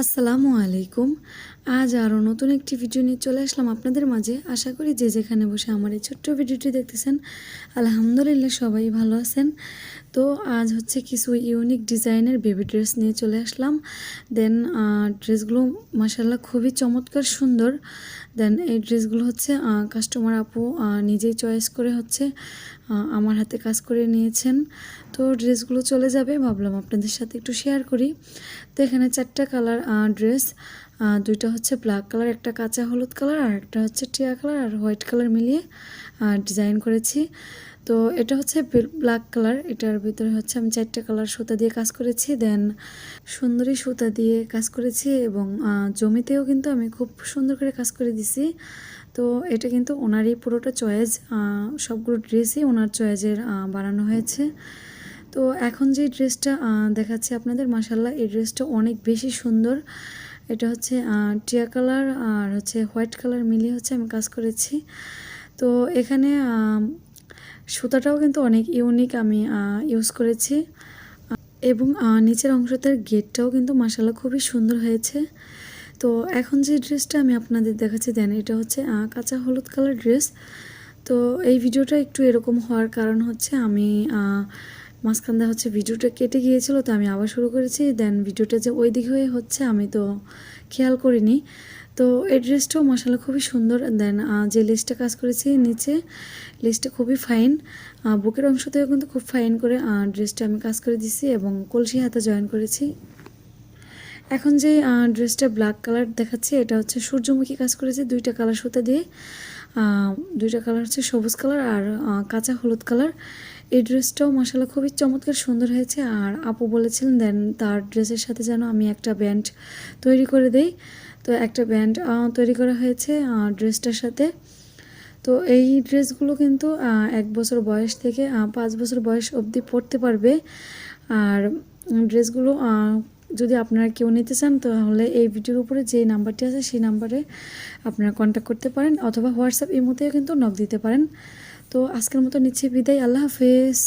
আসসালামু আলাইকুম। আজ আরও নতুন একটি ভিডিও নিয়ে চলে আসলাম আপনাদের মাঝে। আশা করি যে যেখানে বসে আমার এই ছোট্ট ভিডিওটি দেখতেছেন আলহামদুলিল্লাহ সবাই ভালো আছেন। তো আজ হচ্ছে কিছু ইউনিক ডিজাইনের বেবি ড্রেস নিয়ে চলে আসলাম। দেন ড্রেসগুলো মাশাআল্লাহ খুবই চমৎকার সুন্দর। দেন এই ড্রেসগুলো হচ্ছে কাস্টমার আপু নিজেই চয়েস করে হচ্ছে আমার হাতে কাজ করে নিয়েছেন। তো ড্রেসগুলো চলে যাবে, ভাবলাম আপনাদের সাথে একটু শেয়ার করি। তো এখানে 4টা কালার ড্রেস, দুইটা হচ্ছে ব্ল্যাক কালার, একটা কাঁচা হলুদ কালার, আর একটা হচ্ছে টিয়া কালার আর হোয়াইট কালার মিলিয়ে ডিজাইন করেছি। তো এটা হচ্ছে ব্ল্যাক কালার, এটার ভিতরে হচ্ছে আমি 4টা কালার সুতা দিয়ে কাজ করেছি। দেন সুন্দরী সুতা দিয়ে কাজ করেছি এবং জমিতেও কিন্তু আমি খুব সুন্দর করে কাজ করে দিছি। তো এটা কিন্তু ওনারই পুরোটা চয়েস, সবগুলো ড্রেসই ওনার চয়েসের বানানো হয়েছে। তো এখন যে ড্রেসটা দেখাচ্ছি আপনাদের, মাশাআল্লাহ এই ড্রেসটা অনেক বেশি সুন্দর। এটা হচ্ছে টিয়া কালার আর হচ্ছে হোয়াইট কালার মিলিয়ে হচ্ছে আমি কাজ করেছি। তো এখানে সুতাটাও কিন্তু অনেক ইউনিক আমি ইউজ করেছি এবং নিচের অংশটার গেটটাও কিন্তু মাশাআল্লাহ খুবই সুন্দর হয়েছে। তো এখন যে ড্রেসটা আমি আপনাদের দেখাচ্ছি, দেন এটা হচ্ছে কাঁচা হলুদ কালার ড্রেস। তো এই ভিডিওটা একটু এরকম হওয়ার কারণ হচ্ছে আমি মাঝখান দিয়ে হচ্ছে ভিডিওটা কেটে গিয়েছিল, তো আমি আবার শুরু করেছি। দেন ভিডিওটা যে ওই দিক হয়ে হচ্ছে আমি তো খেয়াল করিনি। তো এই ড্রেসটাও মাশাআল্লাহ খুবই সুন্দর। দেন যে লেসটা কাজ করেছি নিচে, লেসটা খুবই ফাইন, বুকের অংশ থেকে কিন্তু খুব ফাইন করে ড্রেসটা আমি কাজ করে দিছি এবং কলসি হাতা জয়েন করেছি। এখন যে ড্রেসটা ব্ল্যাক কালার দেখাচ্ছি, এটা হচ্ছে সূর্যমুখী কাজ করেছি 2টা কালার সুতা দিয়ে। 2টা কালার হচ্ছে সবুজ কালার আর কাঁচা হলুদ কালার। এই ড্রেসটাও মাশাআল্লাহ খুবই চমৎকার সুন্দর হয়েছে। আর আপু বলেছিলেন দেন তার ড্রেসের সাথে যেন আমি একটা ব্যান্ড তৈরি করে দেই। তো একটা ব্যান্ড তৈরি করা হয়েছে ড্রেসটার সাথে। তো এই ড্রেসগুলো কিন্তু 1 বছর বয়স থেকে 5 বছর বয়স অবধি পরতে পারবে। আর ড্রেসগুলো যদি আপনারা কেউ নিতে চান তাহলে এই ভিডিওর উপরে যে নাম্বারটি আছে সেই নাম্বারে আপনারা কন্ট্যাক্ট করতে পারেন, অথবা হোয়াটসঅ্যাপ ইমোতেও কিন্তু নক দিতে পারেন। তো আজকের মতো নিচ্ছি বিদায়, আল্লাহ হাফেজ।